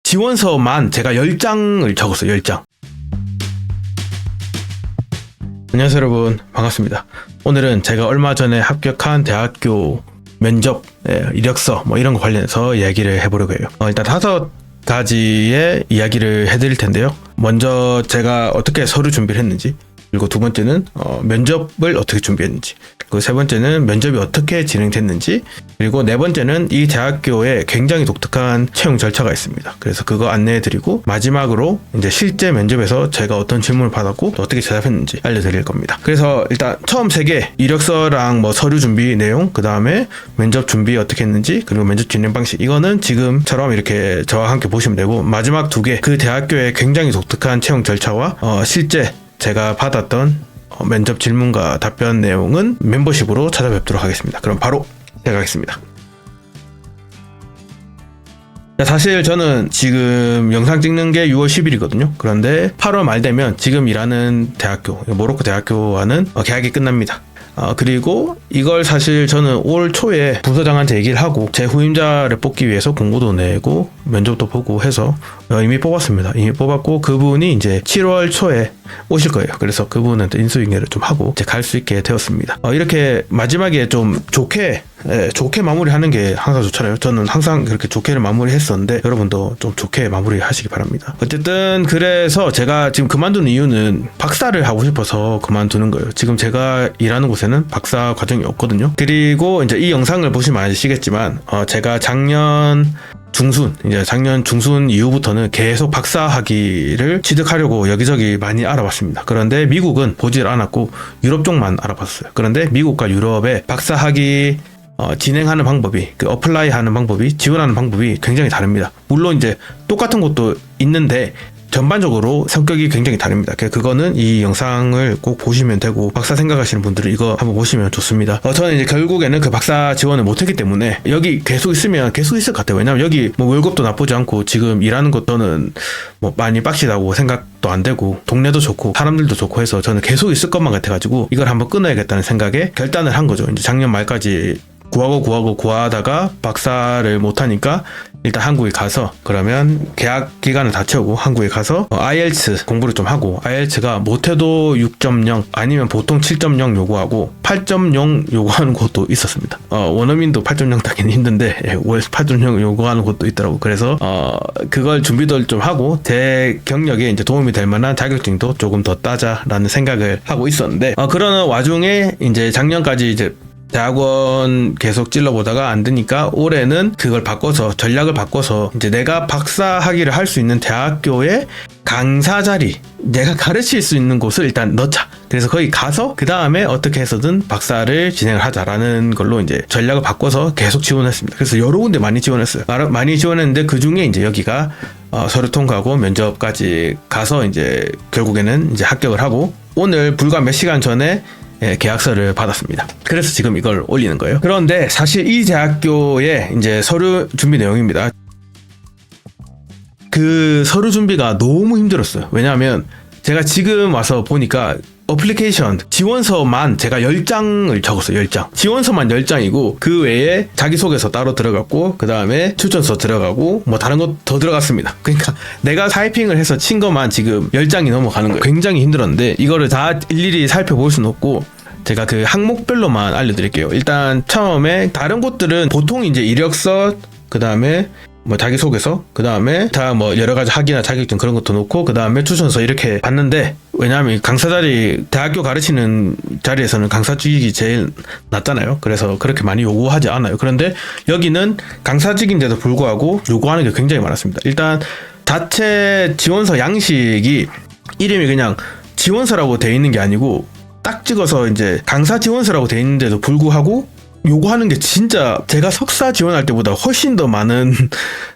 지원서만 제가 10장을 적었어요. 10장. 안녕하세요 여러분, 반갑습니다. 오늘은 제가 얼마 전에 합격한 대학교 면접, 이력서 뭐 이런 거 관련해서 이야기를 해보려고 해요. 일단 5가지의 이야기를 해드릴 텐데요. 먼저 제가 어떻게 서류 준비를 했는지, 그리고 두 번째는 면접을 어떻게 준비했는지, 그리고 세 번째는 면접이 어떻게 진행됐는지, 그리고 네 번째는 이 대학교에 굉장히 독특한 채용 절차가 있습니다. 그래서 그거 안내해드리고, 마지막으로 이제 실제 면접에서 제가 어떤 질문을 받았고 또 어떻게 대답했는지 알려드릴 겁니다. 그래서 일단 처음 3개, 이력서랑 뭐 서류 준비 내용, 그 다음에 면접 준비 어떻게 했는지, 그리고 면접 진행 방식, 이거는 지금처럼 이렇게 저와 함께 보시면 되고, 마지막 2개, 그 대학교의 굉장히 독특한 채용 절차와 실제 제가 받았던 면접 질문과 답변 내용은 멤버십으로 찾아뵙도록 하겠습니다. 그럼 바로 시작하겠습니다. 사실 저는 지금 영상 찍는 게 6월 10일이거든요. 그런데 8월 말 되면 지금 일하는 대학교, 모로코 대학교와는 계약이 끝납니다. 그리고 이걸 사실 저는 올 초에 부서장한테 얘기를 하고 제 후임자를 뽑기 위해서 공고도 내고 면접도 보고 해서 이미 뽑았습니다. 이미 뽑았고 그분이 이제 7월 초에 오실 거예요. 그래서 그분한테 인수인계를 좀 하고 이제 갈 수 있게 되었습니다. 이렇게 마지막에 좀 좋게 마무리하는 게 항상 좋잖아요. 저는 항상 그렇게 좋게를 마무리했었는데 여러분도 좀 좋게 마무리하시기 바랍니다. 어쨌든 그래서 제가 지금 그만두는 이유는 박사를 하고 싶어서 그만두는 거예요. 지금 제가 일하는 곳에는 박사 과정이 없거든요. 그리고 이제 이 영상을 보시면 아시겠지만 제가 작년 중순 이후부터는 계속 박사 학위를 취득하려고 여기저기 많이 알아봤습니다. 그런데 미국은 보질 않았고 유럽 쪽만 알아봤어요. 그런데 미국과 유럽의 박사 학위 진행하는 방법이, 어플라이 하는 방법이, 지원하는 방법이 굉장히 다릅니다. 물론 이제 똑같은 곳도 있는데 전반적으로 성격이 굉장히 다릅니다. 그거는 이 영상을 꼭 보시면 되고, 박사 생각하시는 분들은 이거 한번 보시면 좋습니다. 저는 이제 결국에는 그 박사 지원을 못했기 때문에 여기 계속 있으면 계속 있을 것 같아요. 왜냐면 여기 뭐 월급도 나쁘지 않고 지금 일하는 것도는 뭐 많이 빡시다고 생각도 안 되고 동네도 좋고 사람들도 좋고 해서 저는 계속 있을 것만 같아가지고 이걸 한번 끊어야겠다는 생각에 결단을 한 거죠. 이제 작년 말까지 구하다가 박사를 못하니까 일단 한국에 가서, 그러면 계약 기간을 다 채우고 한국에 가서 IELTS 공부를 좀 하고, IELTS가 못해도 6.0 아니면 보통 7.0 요구하고 8.0 요구하는 곳도 있었습니다. 원어민도 8.0 따기는 힘든데 8.0 요구하는 곳도 있더라고. 그래서 그걸 준비도 좀 하고 제 경력에 이제 도움이 될 만한 자격증도 조금 더 따자라는 생각을 하고 있었는데, 그러는 와중에 이제 작년까지 이제 대학원 계속 찔러보다가 안 되니까 올해는 그걸 바꿔서, 전략을 바꿔서 이제 내가 박사 학위를 할 수 있는 대학교의 강사 자리, 내가 가르칠 수 있는 곳을 일단 넣자. 그래서 거기 가서 그 다음에 어떻게 해서든 박사를 진행을 하자라는 걸로 이제 전략을 바꿔서 계속 지원했습니다. 그래서 여러 군데 많이 지원했어요. 많이 지원했는데 그 중에 이제 여기가 서류 통과하고 면접까지 가서 이제 결국에는 이제 합격을 하고, 오늘 불과 몇 시간 전에 계약서를 받았습니다. 그래서 지금 이걸 올리는 거예요. 그런데 사실 이 대학교의 이제 서류 준비 내용입니다. 그 서류 준비가 너무 힘들었어요. 왜냐하면 제가 지금 와서 보니까 어플리케이션 지원서만 제가 10장을 적었어요. 10장. 지원서만 10장이고 그 외에 자기소개서 따로 들어갔고, 그 다음에 추천서 들어가고 뭐 다른 것 더 들어갔습니다. 그러니까 내가 타이핑을 해서 친 것만 지금 10장이 넘어가는 거예요. 굉장히 힘들었는데 이거를 다 일일이 살펴볼 수는 없고 제가 그 항목별로만 알려드릴게요. 일단 처음에 다른 곳들은 보통 이제 이력서, 그 다음에 뭐 자기소개서, 그 다음에 다 뭐 여러가지 학위나 자격증 그런 것도 놓고 그 다음에 추천서 이렇게 봤는데, 왜냐하면 강사 자리, 대학교 가르치는 자리에서는 강사직이 제일 낫잖아요. 그래서 그렇게 많이 요구하지 않아요. 그런데 여기는 강사직인데도 불구하고 요구하는 게 굉장히 많았습니다. 일단 자체 지원서 양식이 이름이 그냥 지원서라고 돼 있는 게 아니고 딱 찍어서 이제 강사 지원서라고 돼 있는데도 불구하고 요구하는 게 진짜 제가 석사 지원할 때보다 훨씬 더 많은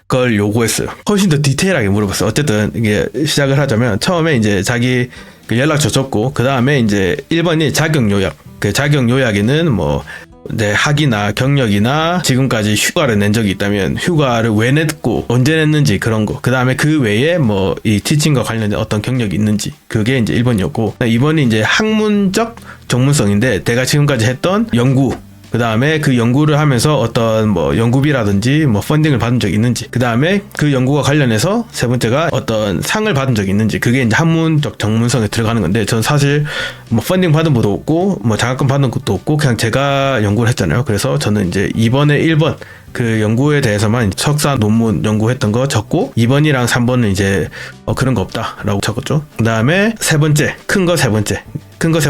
걸 요구했어요. 훨씬 더 디테일하게 물어봤어요. 어쨌든 이게 시작을 하자면 처음에 이제 자기 그 연락처 적고, 그 다음에 이제 1번이 자격 요약. 그 자격 요약에는 뭐 내 학위나 경력이나 지금까지 휴가를 낸 적이 있다면 휴가를 왜 냈고 언제 냈는지 그런 거. 그 다음에 그 외에 뭐 이 티칭과 관련된 어떤 경력이 있는지, 그게 이제 1번이었고, 2번이 이제 학문적 전문성인데 내가 지금까지 했던 연구, 그 다음에 그 연구를 하면서 어떤 뭐 연구비라든지 뭐 펀딩을 받은 적이 있는지, 그 다음에 그 연구와 관련해서 세 번째가 어떤 상을 받은 적이 있는지, 그게 이제 한문적 전문성에 들어가는 건데, 저는 사실 뭐 펀딩 받은 것도 없고 뭐 장학금 받은 것도 없고 그냥 제가 연구를 했잖아요. 그래서 저는 이제 2번에 1번 그 연구에 대해서만 석사 논문 연구했던 거 적고, 2번이랑 3번은 이제 그런 거 없다라고 적었죠. 그 다음에 세 번째, 큰 거 세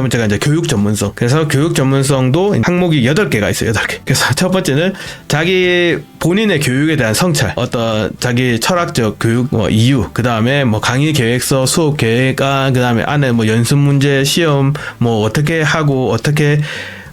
번째가 이제 교육 전문성. 그래서 교육 전문성도 항목이 8개가 있어요. 8개. 그래서 첫 번째는 자기 본인의 교육에 대한 성찰, 어떤 자기 철학적 교육 이유, 그 다음에 뭐 강의 계획서, 수업 계획안, 그 다음에 안에 뭐 연습 문제, 시험 뭐 어떻게 하고 어떻게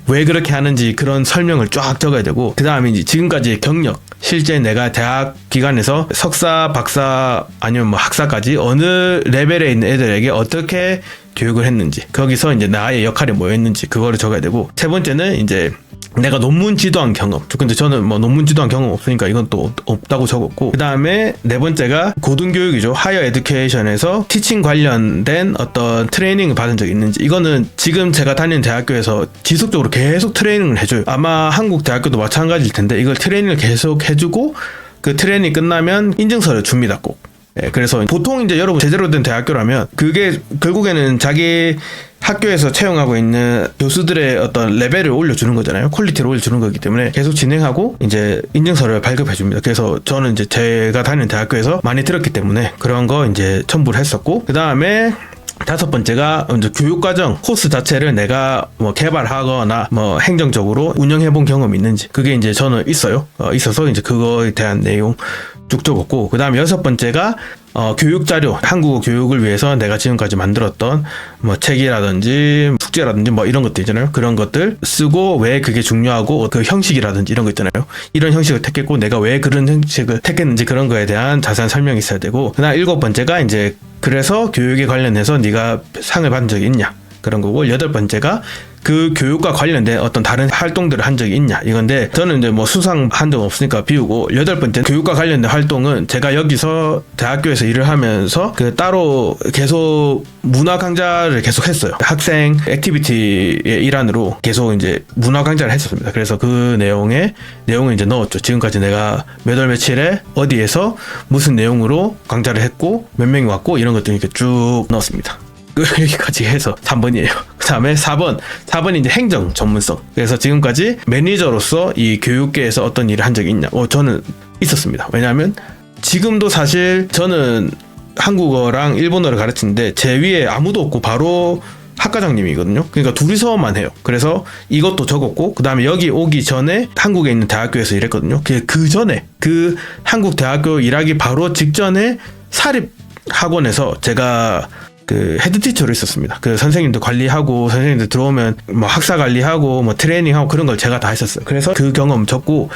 왜 그렇게 하는지 그런 설명을 쫙 적어야 되고, 그 다음에 이제 지금까지 경력, 실제 내가 대학 기관에서 석사, 박사 아니면 뭐 학사까지 어느 레벨에 있는 애들에게 어떻게 교육을 했는지, 거기서 이제 나의 역할이 뭐였는지 그거를 적어야 되고, 세 번째는 이제 내가 논문 지도한 경험. 근데 저는 뭐 논문 지도한 경험 없으니까 이건 또 없다고 적었고, 그 다음에 네 번째가 고등교육이죠. 하이어 에듀케이션에서 티칭 관련된 어떤 트레이닝을 받은 적이 있는지. 이거는 지금 제가 다니는 대학교에서 지속적으로 계속 트레이닝을 해줘요. 아마 한국 대학교도 마찬가지일 텐데, 이걸 트레이닝을 계속 해주고 그 트레이닝이 끝나면 인증서를 줍니다, 꼭. 예, 그래서 보통 이제 여러분 제대로 된 대학교라면 그게 결국에는 자기 학교에서 채용하고 있는 교수들의 어떤 레벨을 올려주는 거잖아요. 퀄리티를 올려주는 거기 때문에 계속 진행하고 이제 인증서를 발급해 줍니다. 그래서 저는 이제 제가 다니는 대학교에서 많이 들었기 때문에 그런 거 이제 첨부를 했었고, 그 다음에 다섯 번째가 이제 교육과정 코스 자체를 내가 뭐 개발하거나 뭐 행정적으로 운영해본 경험이 있는지, 그게 이제 저는 있어요. 있어서 이제 그거에 대한 내용 쭉 적었고, 그 다음에 여섯 번째가 교육자료, 한국어 교육을 위해서 내가 지금까지 만들었던 뭐 책이라든지 숙제라든지 뭐 이런 것들 있잖아요. 그런 것들 쓰고 왜 그게 중요하고 그 형식이라든지 이런 거 있잖아요. 이런 형식을 택했고 내가 왜 그런 형식을 택했는지 그런 거에 대한 자세한 설명이 있어야 되고, 그다음 일곱 번째가 이제 그래서 교육에 관련해서 네가 상을 받은 적이 있냐, 그런 거고, 여덟 번째가 그 교육과 관련된 어떤 다른 활동들을 한 적이 있냐, 이건데 저는 이제 뭐 수상 한 적 없으니까 비우고, 여덟 번째 교육과 관련된 활동은 제가 여기서 대학교에서 일을 하면서 그 따로 계속 문화 강좌를 계속 했어요. 학생 액티비티의 일환으로 계속 이제 문화 강좌를 했었습니다. 그래서 그 내용을 이제 넣었죠. 지금까지 내가 몇 월 며칠에 어디에서 무슨 내용으로 강좌를 했고 몇 명이 왔고 이런 것들 이렇게 쭉 넣었습니다. 여기까지 해서 3번이에요. 그 다음에 4번이 이제 행정 전문성. 그래서 지금까지 매니저로서 이 교육계에서 어떤 일을 한 적이 있냐. 저는 있었습니다. 왜냐하면 지금도 사실 저는 한국어랑 일본어를 가르치는데 제 위에 아무도 없고 바로 학과장님이거든요. 그러니까 둘이서만 해요. 그래서 이것도 적었고, 그 다음에 여기 오기 전에 한국에 있는 대학교에서 일했거든요. 그 전에 그 한국 대학교 일하기 바로 직전에 사립 학원에서 제가 그 헤드티처로 있었습니다. 그 선생님들 관리하고, 선생님들 들어오면 뭐 학사 관리하고 뭐 트레이닝하고 그런 걸 제가 다 했었어요. 그래서 그 경험 적고,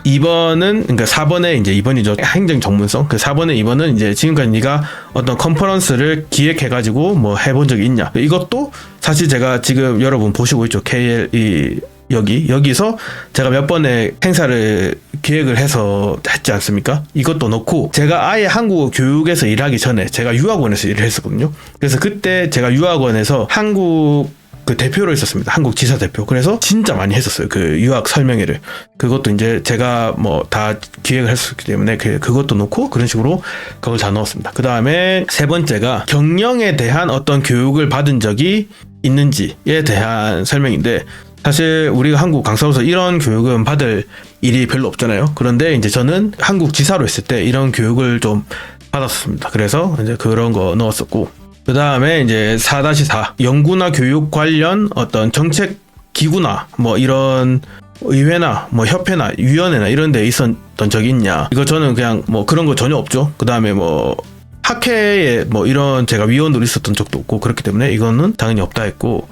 2번은 그러니까 4번에 이제 2번이죠. 행정 전문성. 그 4번에 2번은 이제 지금까지 네가 어떤 컨퍼런스를 기획해가지고 뭐 해본 적이 있냐. 이것도 사실 제가 지금 여러분 보시고 있죠. KLE 여기서 제가 몇 번의 행사를 기획을 해서 했지 않습니까? 이것도 넣고, 제가 아예 한국어 교육에서 일하기 전에 제가 유학원에서 일을 했었거든요. 그래서 그때 제가 유학원에서 한국 그 대표로 있었습니다. 한국 지사 대표. 그래서 진짜 많이 했었어요. 그 유학 설명회를. 그것도 이제 제가 뭐 다 기획을 했었기 때문에 그것도 넣고 그런 식으로 그걸 다 넣었습니다. 그 다음에 세 번째가 경영에 대한 어떤 교육을 받은 적이 있는지에 대한 설명인데, 사실 우리가 한국 강사로서 이런 교육은 받을 일이 별로 없잖아요. 그런데 이제 저는 한국 지사로 있을 때 이런 교육을 좀 받았습니다. 그래서 이제 그런 거 넣었었고, 그 다음에 이제 4-4 연구나 교육 관련 어떤 정책 기구나 뭐 이런 의회나 뭐 협회나 위원회나 이런 데 있었던 적이 있냐. 이거 저는 그냥 뭐 그런 거 전혀 없죠. 그 다음에 뭐 학회에 뭐 이런 제가 위원으로 있었던 적도 없고, 그렇기 때문에 이거는 당연히 없다 했고,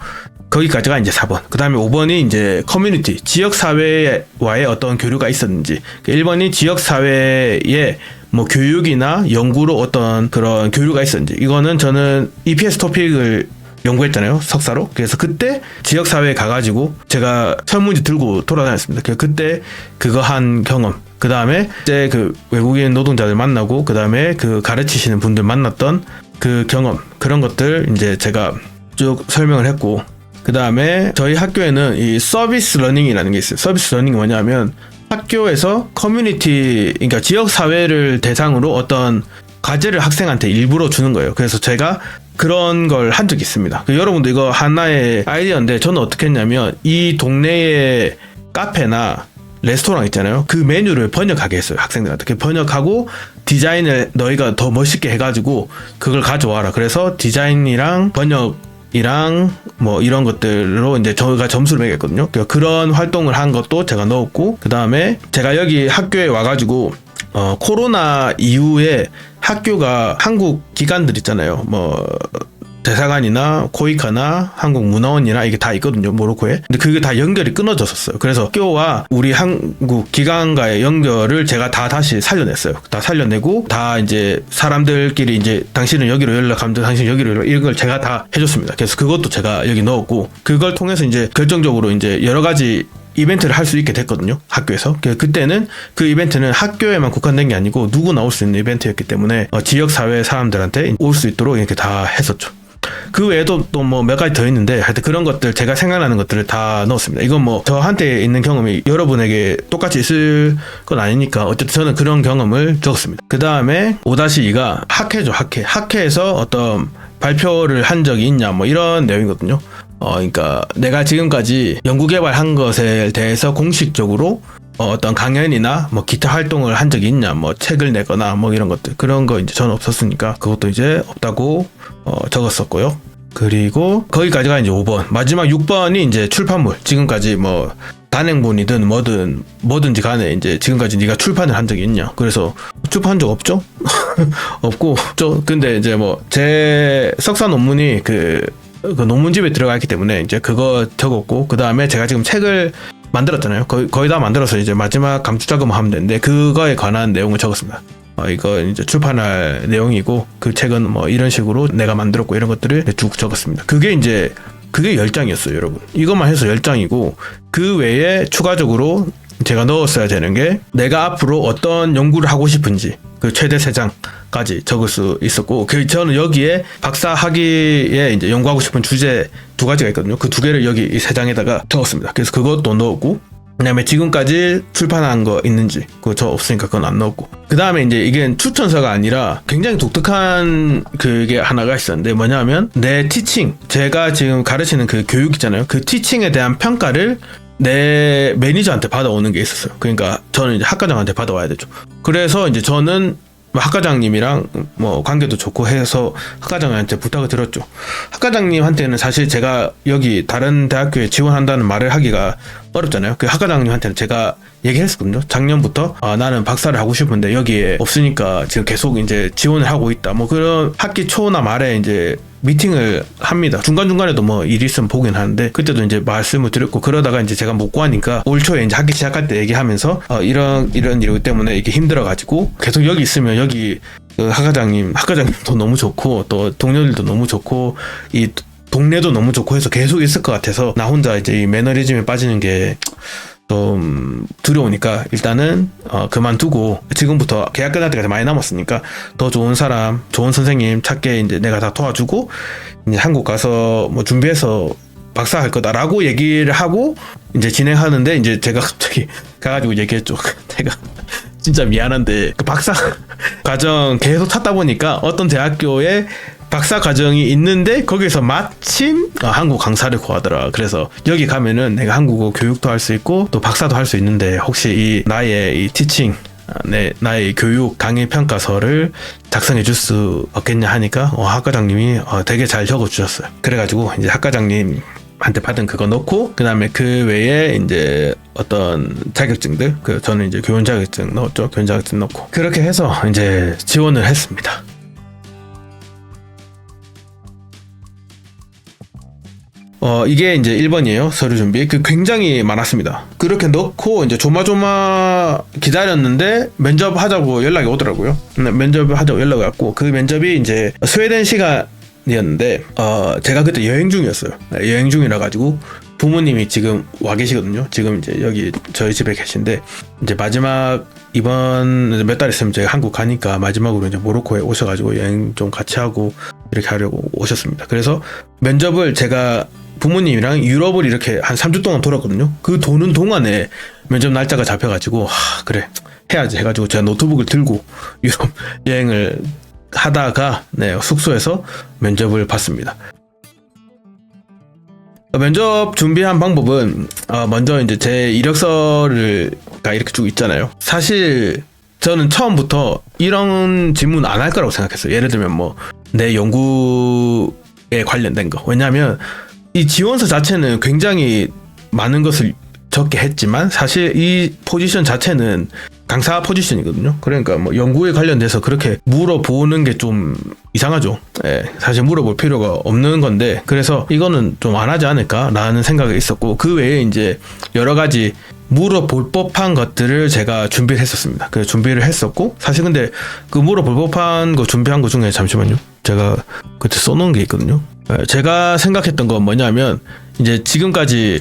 거기까지가 이제 4번. 그 다음에 5번이 이제 커뮤니티, 지역사회와의 어떤 교류가 있었는지. 1번이 지역사회에 뭐 교육이나 연구로 어떤 그런 교류가 있었는지. 이거는 저는 EPS 토픽을 연구했잖아요, 석사로. 그래서 그때 지역사회에 가가지고 제가 설문지 들고 돌아다녔습니다. 그때 그거 한 경험. 그 다음에 이제 그 외국인 노동자들 만나고, 그 다음에 그 가르치시는 분들 만났던 그 경험. 그런 것들 이제 제가 쭉 설명을 했고, 그 다음에 저희 학교에는 이 서비스 러닝이라는 게 있어요. 서비스 러닝이 뭐냐면 학교에서 커뮤니티, 그러니까 지역 사회를 대상으로 어떤 과제를 학생한테 일부러 주는 거예요. 그래서 제가 그런 걸 한 적이 있습니다. 여러분도 이거 하나의 아이디어인데 저는 어떻게 했냐면 이 동네의 카페나 레스토랑 있잖아요. 그 메뉴를 번역하게 했어요. 학생들한테. 그 번역하고 디자인을 너희가 더 멋있게 해가지고 그걸 가져와라. 그래서 디자인이랑 번역이랑 뭐 이런 것들로 이제 저희가 점수를 매겼거든요. 그런 활동을 한 것도 제가 넣었고, 그 다음에 제가 여기 학교에 와가지고 코로나 이후에 학교가 한국 기관들 있잖아요. 뭐 대사관이나 코이카나 한국문화원이나 이게 다 있거든요, 모로코에. 근데 그게 다 연결이 끊어졌었어요. 그래서 학교와 우리 한국 기관과의 연결을 제가 다 다시 살려냈어요. 다 살려내고 다 이제 사람들끼리 이제 당신은 여기로 연락하면 당신 여기로 연락, 이런 걸 제가 다 해줬습니다. 그래서 그것도 제가 여기 넣었고, 그걸 통해서 이제 결정적으로 이제 여러 가지 이벤트를 할 수 있게 됐거든요, 학교에서. 그때는 그 이벤트는 학교에만 국한된 게 아니고 누구나 올 수 있는 이벤트였기 때문에 지역사회 사람들한테 올 수 있도록 이렇게 다 했었죠. 그 외에도 또 뭐 몇 가지 더 있는데 하여튼 그런 것들, 제가 생각나는 것들을 다 넣었습니다. 이건 뭐 저한테 있는 경험이 여러분에게 똑같이 있을 건 아니니까 어쨌든 저는 그런 경험을 적었습니다. 그 다음에 5-2가 학회죠. 학회에서 어떤 발표를 한 적이 있냐 뭐 이런 내용이거든요. 그러니까 내가 지금까지 연구개발한 것에 대해서 공식적으로 어떤 강연이나 뭐 기타 활동을 한 적이 있냐, 뭐 책을 내거나 뭐 이런 것들, 그런 거 이제 저는 없었으니까 그것도 이제 없다고 적었었고요. 그리고 거기까지가 이제 5번. 마지막 6번이 이제 출판물. 지금까지 뭐 단행본이든 뭐든지 간에 이제 지금까지 네가 출판을 한 적이 있냐. 그래서 출판한 적 없죠? 없고, 근데 이제 뭐 제 석사 논문이 그 논문집에 들어가 있기 때문에 이제 그거 적었고, 그 다음에 제가 지금 책을 만들었잖아요. 거의 다 만들어서 이제 마지막 감축 작업만 하면 되는데 그거에 관한 내용을 적었습니다. 이거 이제 출판할 내용이고, 그 책은 뭐 이런 식으로 내가 만들었고 이런 것들을 쭉 적었습니다. 그게 10장이었어요, 여러분. 이것만 해서 10장이고, 그 외에 추가적으로 제가 넣었어야 되는 게 내가 앞으로 어떤 연구를 하고 싶은지 그 최대 3장까지 적을 수 있었고, 저는 여기에 박사 학위에 이제 연구하고 싶은 주제 2가지가 있거든요. 그 2개를 여기 이 3장에다가 적었습니다. 그래서 그것도 넣었고, 그다음에 지금까지 출판한 거 있는지 그거 저 없으니까 그건 안 넣었고, 그 다음에 이제 이게 추천서가 아니라 굉장히 독특한 그게 하나가 있었는데 뭐냐면 내 티칭, 제가 지금 가르치는 그 교육 있잖아요. 그 티칭에 대한 평가를 내 매니저한테 받아오는 게 있었어요. 그러니까 저는 이제 학과장한테 받아와야 되죠. 그래서 이제 저는 학과장님이랑 뭐 관계도 좋고 해서 학과장한테 부탁을 드렸죠. 학과장님한테는 사실 제가 여기 다른 대학교에 지원한다는 말을 하기가 어렵잖아요. 그 학과장님한테는 제가 얘기했었거든요. 작년부터 나는 박사를 하고 싶은데 여기에 없으니까 지금 계속 이제 지원을 하고 있다. 뭐 그런 학기 초나 말에 이제 미팅을 합니다. 중간중간에도 뭐 일이 있으면 보긴 하는데, 그때도 이제 말씀을 드렸고, 그러다가 이제 제가 못 구하니까 올 초에 이제 학기 시작할 때 얘기하면서 이런 이유기 때문에 이게 힘들어가지고 계속 여기 있으면 여기 그 학과장님도 너무 좋고 또 동료들도 너무 좋고 이 동네도 너무 좋고 해서 계속 있을 것 같아서 나 혼자 이제 이 매너리즘에 빠지는 게 좀 두려우니까 일단은 그만두고 지금부터 계약 끝날 때까지 많이 남았으니까 더 좋은 사람, 좋은 선생님 찾게 이제 내가 다 도와주고 이제 한국 가서 뭐 준비해서 박사 할 거다라고 얘기를 하고 이제 진행하는데, 이제 제가 갑자기 가가지고 얘기했죠. 제가 진짜 미안한데 그 박사 과정 계속 찾다 보니까 어떤 대학교에 박사 과정이 있는데 거기서 마침 한국 강사를 구하더라. 그래서 여기 가면은 내가 한국어 교육도 할 수 있고 또 박사도 할 수 있는데 혹시 나의 티칭, 나의 교육 강의 평가서를 작성해 줄 수 없겠냐 하니까 학과장님이 되게 잘 적어 주셨어요. 그래가지고 이제 학과장님한테 받은 그거 넣고, 그 다음에 그 외에 이제 어떤 자격증들, 저는 이제 교원 자격증 넣었죠. 교원 자격증 넣고 그렇게 해서 이제 지원을 했습니다. 이게 이제 1번이에요. 서류 준비. 굉장히 많았습니다. 그렇게 넣고 이제 조마조마 기다렸는데 면접하자고 연락이 오더라고요. 면접하자고 연락이 왔고, 그 면접이 이제 스웨덴 시간이었는데 제가 그때 여행 중이었어요. 여행 중이라 가지고 부모님이 지금 와 계시거든요. 지금 이제 여기 저희 집에 계신데, 이제 마지막 이번 몇 달 있으면 제가 한국 가니까 마지막으로 이제 모로코에 오셔가지고 여행 좀 같이 하고 이렇게 하려고 오셨습니다. 그래서 면접을 제가 부모님이랑 유럽을 이렇게 한 3주 동안 돌았거든요. 그 도는 동안에 면접 날짜가 잡혀가지고 그래 해야지 해가지고 제가 노트북을 들고 유럽 여행을 하다가 숙소에서 면접을 봤습니다. 면접 준비한 방법은 먼저 이제 제 이력서를 이렇게 쭉 있잖아요. 사실 저는 처음부터 이런 질문 안 할 거라고 생각했어요. 예를 들면 뭐 내 연구에 관련된 거. 왜냐하면 이 지원서 자체는 굉장히 많은 것을 적게 했지만 사실 이 포지션 자체는 강사 포지션이거든요. 그러니까 뭐 연구에 관련돼서 그렇게 물어보는 게 좀 이상하죠. 사실 물어볼 필요가 없는 건데 그래서 이거는 좀 안 하지 않을까라는 생각이 있었고 그 외에 이제 여러 가지 물어볼 법한 것들을 제가 준비를 했었습니다. 그래서 준비를 했었고 사실 근데 그 물어볼 법한 거 준비한 거 중에 잠시만요. 제가 그때 써놓은 게 있거든요. 제가 생각했던 건 뭐냐면 이제 지금까지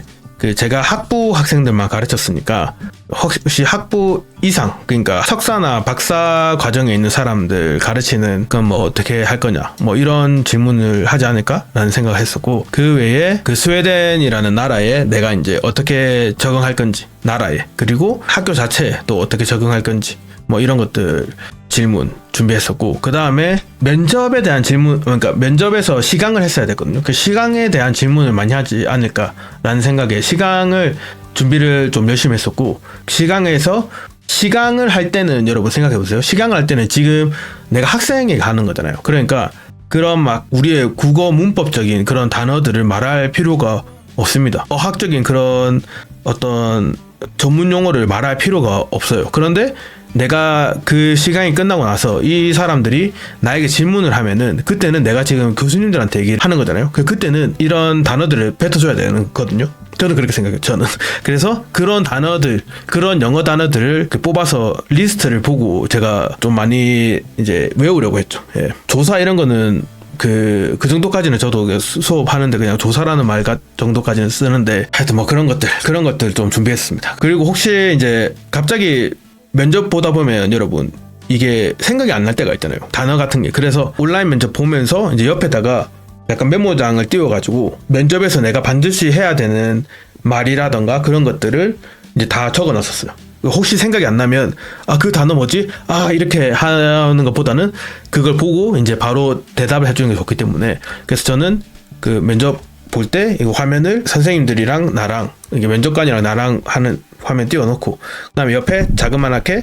제가 학부 학생들만 가르쳤으니까 혹시 학부 이상 그러니까 석사나 박사 과정에 있는 사람들 가르치는 건 뭐 어떻게 할 거냐 뭐 이런 질문을 하지 않을까라는 생각을 했었고 그 외에 그 스웨덴이라는 나라에 내가 이제 어떻게 적응할 건지 나라에 그리고 학교 자체에 또 어떻게 적응할 건지 뭐 이런 것들 질문 준비했었고 그 다음에 면접에 대한 질문 그러니까 면접에서 시강을 했어야 됐거든요. 그 시강에 대한 질문을 많이 하지 않을까라는 생각에 시강을 준비를 좀 열심히 했었고 시강을 할 때는 여러분 생각해 보세요. 시강을 할 때는 지금 내가 학생에 가는 거잖아요. 그러니까 그런 막 우리의 국어 문법적인 그런 단어들을 말할 필요가 없습니다. 어학적인 그런 어떤 전문 용어를 말할 필요가 없어요. 그런데 내가 그 시간이 끝나고 나서 이 사람들이 나에게 질문을 하면은 그때는 내가 지금 교수님들한테 얘기를 하는 거잖아요. 그때는 이런 단어들을 뱉어줘야 되는 거거든요. 저는 그렇게 생각해요. 저는 그래서 그런 단어들 그런 영어 단어들을 뽑아서 리스트를 보고 제가 좀 많이 이제 외우려고 했죠. 조사 이런 거는 그 정도까지는 저도 수업하는데 그냥 조사라는 말 정도까지는 쓰는데 하여튼 뭐 그런 것들 좀 준비했습니다. 그리고 혹시 이제 갑자기 면접 보다 보면 여러분 이게 생각이 안 날 때가 있잖아요. 단어 같은 게. 그래서 온라인 면접 보면서 이제 옆에다가 약간 메모장을 띄워가지고 면접에서 내가 반드시 해야 되는 말이라던가 그런 것들을 이제 다 적어 놨었어요. 혹시 생각이 안 나면 그 단어 뭐지? 이렇게 하는 것보다는 그걸 보고 이제 바로 대답을 해주는 게 좋기 때문에 그래서 저는 그 면접 볼 때 이거 화면을 선생님들이랑 나랑 이게 면접관이랑 나랑 하는 화면 띄워놓고 그다음에 옆에 자그마하게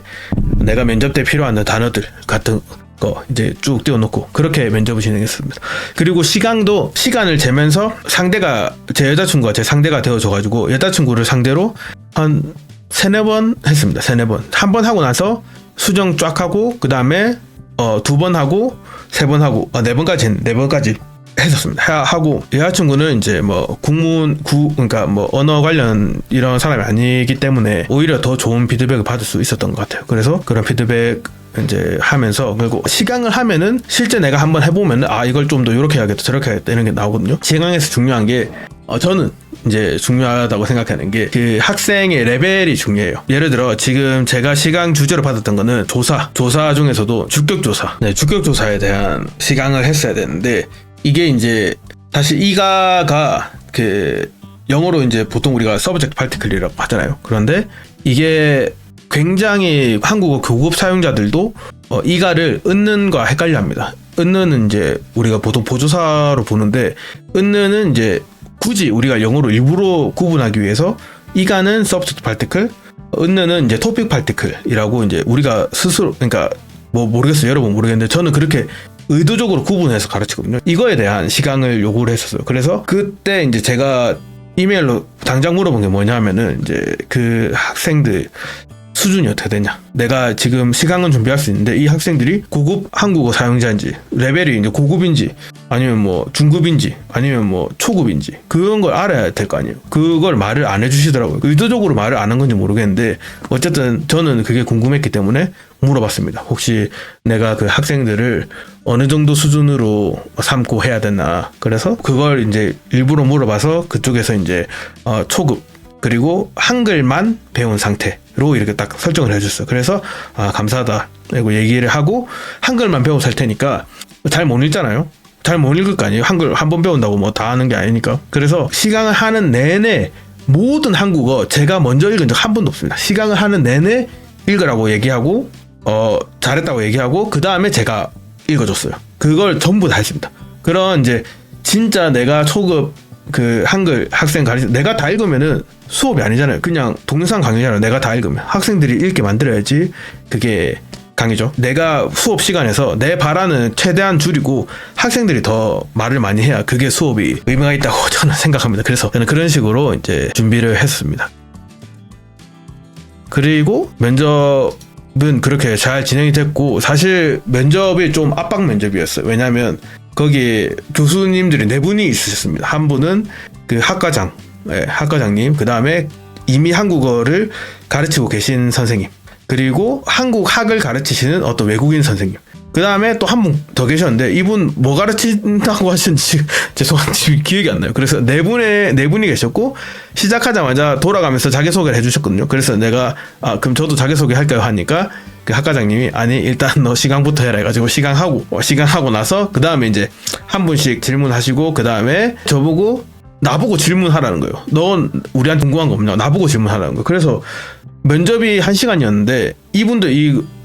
내가 면접 때 필요한 단어들 같은 거 이제 쭉 띄워놓고 그렇게 면접을 진행했습니다. 그리고 시간을 재면서 상대가 제 여자친구가 제 상대가 되어줘가지고 여자친구를 상대로 한 3-4번 했습니다. 3-4번. 한 번 하고 나서 수정 쫙 하고 그 다음에 2번 하고 3번 하고 4번까지 했었습니다. 하고 여자친구는 이제 뭐 그러니까 뭐 언어 관련 이런 사람이 아니기 때문에 오히려 더 좋은 피드백을 받을 수 있었던 것 같아요. 그래서 그런 피드백 이제 하면서 그리고 시강을 하면은 실제 내가 한번 해보면은 이걸 좀 더 이렇게 해야겠다 저렇게 해야겠다 이런 게 나오거든요. 시강에서 중요한 게 저는 이제 중요하다고 생각하는 게 그 학생의 레벨이 중요해요. 예를 들어 지금 제가 시강 주제로 받았던 거는 조사 중에서도 주격조사에 대한 시강을 했어야 되는데 이게 이제 사실 이가가 그 영어로 이제 보통 우리가 subject particle이라고 하잖아요. 그런데 이게 굉장히 한국어 교급 사용자들도 이가를 은는과 헷갈려합니다. 은는은 이제 우리가 보통 보조사로 보는데 은는은 이제 굳이 우리가 영어로 일부러 구분하기 위해서 이가는 subject particle, 은는은 이제 topic particle이라고 이제 우리가 스스로 그러니까 뭐 모르겠어요. 여러분 모르겠는데 저는 그렇게 의도적으로 구분해서 가르치거든요. 이거에 대한 시강을 요구를 했었어요. 그래서 그때 이제 제가 이메일로 당장 물어본 게 뭐냐면은 이제 그 학생들 수준이 어떻게 되냐. 내가 지금 시강은 준비할 수 있는데 이 학생들이 고급 한국어 사용자인지 레벨이 이제 고급인지 아니면 뭐 중급인지 아니면 뭐 초급인지 그런 걸 알아야 될 거 아니에요. 그걸 말을 안 해주시더라고요. 의도적으로 말을 안 한 건지 모르겠는데 어쨌든 저는 그게 궁금했기 때문에 물어봤습니다. 혹시 내가 그 학생들을 어느 정도 수준으로 삼고 해야 되나. 그래서 그걸 이제 일부러 물어봐서 그쪽에서 이제 초급 그리고 한글만 배운 상태로 이렇게 딱 설정을 해줬어요. 그래서 감사하다 라고 얘기를 하고 한글만 배워 살 테니까 잘 못 읽잖아요. 잘 못 읽을 거 아니에요. 한글 한 번 배운다고 뭐 다 하는 게 아니니까. 그래서 시강을 하는 내내 모든 한국어 제가 먼저 읽은 적 한 번도 없습니다. 시강을 하는 내내 읽으라고 얘기하고 잘했다고 얘기하고 그 다음에 제가 읽어줬어요. 그걸 전부 다 했습니다. 그런 이제 진짜 내가 초급 그 한글 학생 내가 다 읽으면은 수업이 아니잖아요. 그냥 동영상 강의잖아요. 내가 다 읽으면 학생들이 읽게 만들어야지 그게 강의죠. 내가 수업 시간에서 내 발언은 최대한 줄이고 학생들이 더 말을 많이 해야 그게 수업이 의미가 있다고 저는 생각합니다. 그래서 저는 그런 식으로 이제 준비를 했습니다. 그리고 면접은 그렇게 잘 진행이 됐고, 사실 면접이 좀 압박 면접이었어요. 왜냐하면 거기 교수님들이 4분이 있으셨습니다. 한 분은 그 학과장, 학과장님, 그 다음에 이미 한국어를 가르치고 계신 선생님, 그리고 한국학을 가르치시는 어떤 외국인 선생님, 그 다음에 또 한 분 더 계셨는데 이분 뭐 가르친다고 하셨는지 죄송한데 기억이 안 나요. 그래서 네 분이 계셨고, 시작하자마자 돌아가면서 자기소개를 해주셨거든요. 그래서 내가 그럼 저도 자기소개 할까요 하니까 그 학과장님이 아니 일단 너 시강부터 해라 해가지고 시강하고 나서 그 다음에 이제 한 분씩 질문하시고, 그 다음에 나보고 질문하라는 거예요. 넌 우리한테 궁금한 거 없냐? 나보고 질문하라는 거예요. 그래서 면접이 1시간이었는데 이분도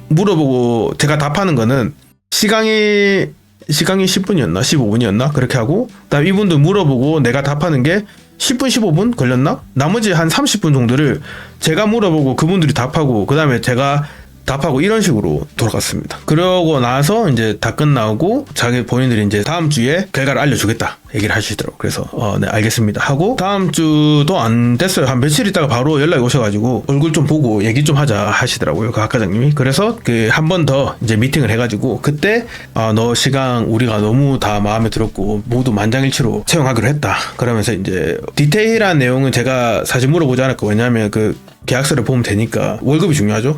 물어보고 제가 답하는 거는 시강이 10분이었나 15분이었나 그렇게 하고, 그다음 이분도 물어보고 내가 답하는 게 10분 15분 걸렸나? 나머지 한 30분 정도를 제가 물어보고 그분들이 답하고 그 다음에 제가 답하고 이런 식으로 돌아갔습니다. 그러고 나서 이제 다 끝나고 본인들이 이제 다음 주에 결과를 알려주겠다 얘기를 하시더라고요. 그래서 네 알겠습니다 하고, 다음 주도 안 됐어요. 한 며칠 있다가 바로 연락이 오셔가지고 얼굴 좀 보고 얘기 좀 하자 하시더라고요, 그 학과장님이. 그래서 그 한 번 더 이제 미팅을 해가지고 그때 너 시강 우리가 너무 다 마음에 들었고 모두 만장일치로 채용하기로 했다 그러면서 이제 디테일한 내용은 제가 사실 물어보지 않았고, 왜냐하면 그 계약서를 보면 되니까. 월급이 중요하죠.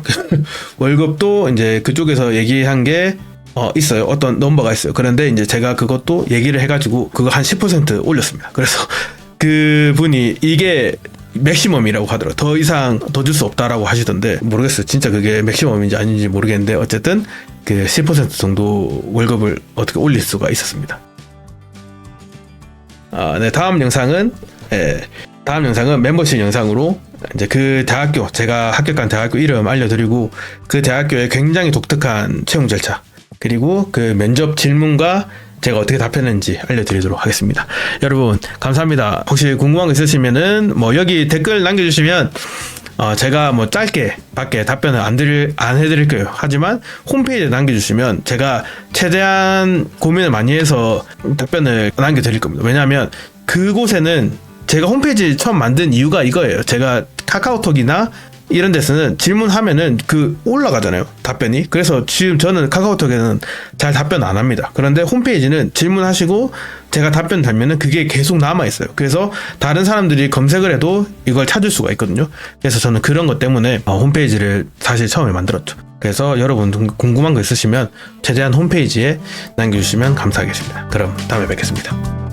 월급도 이제 그쪽에서 얘기한 게 있어요. 어떤 넘버가 있어요. 그런데 이제 제가 그것도 얘기를 해가지고 그거 한 10% 올렸습니다. 그래서 그분이 이게 맥시멈이라고 하더라고요. 더 이상 더 줄 수 없다라고 하시던데, 모르겠어요. 진짜 그게 맥시멈인지 아닌지 모르겠는데 어쨌든 그 10% 정도 월급을 어떻게 올릴 수가 있었습니다. 네, 다음 영상은 멤버십 영상으로 이제 그 대학교, 제가 합격한 대학교 이름 알려드리고 그 대학교의 굉장히 독특한 채용 절차, 그리고 그 면접 질문과 제가 어떻게 답했는지 알려드리도록 하겠습니다. 여러분 감사합니다. 혹시 궁금한 거 있으시면은 여기 댓글 남겨주시면 제가 짧게 밖에 답변을 안 해드릴 거예요. 하지만 홈페이지에 남겨주시면 제가 최대한 고민을 많이 해서 답변을 남겨드릴 겁니다. 왜냐하면 그곳에는 제가 홈페이지 처음 만든 이유가 이거예요. 제가 카카오톡이나 이런 데서는 질문하면은 올라가잖아요, 답변이. 그래서 지금 저는 카카오톡에는 잘 답변 안 합니다. 그런데 홈페이지는 질문하시고 제가 답변 달면은 그게 계속 남아있어요. 그래서 다른 사람들이 검색을 해도 이걸 찾을 수가 있거든요. 그래서 저는 그런 것 때문에 홈페이지를 사실 처음에 만들었죠. 그래서 여러분 궁금한 거 있으시면 최대한 홈페이지에 남겨주시면 감사하겠습니다. 그럼 다음에 뵙겠습니다.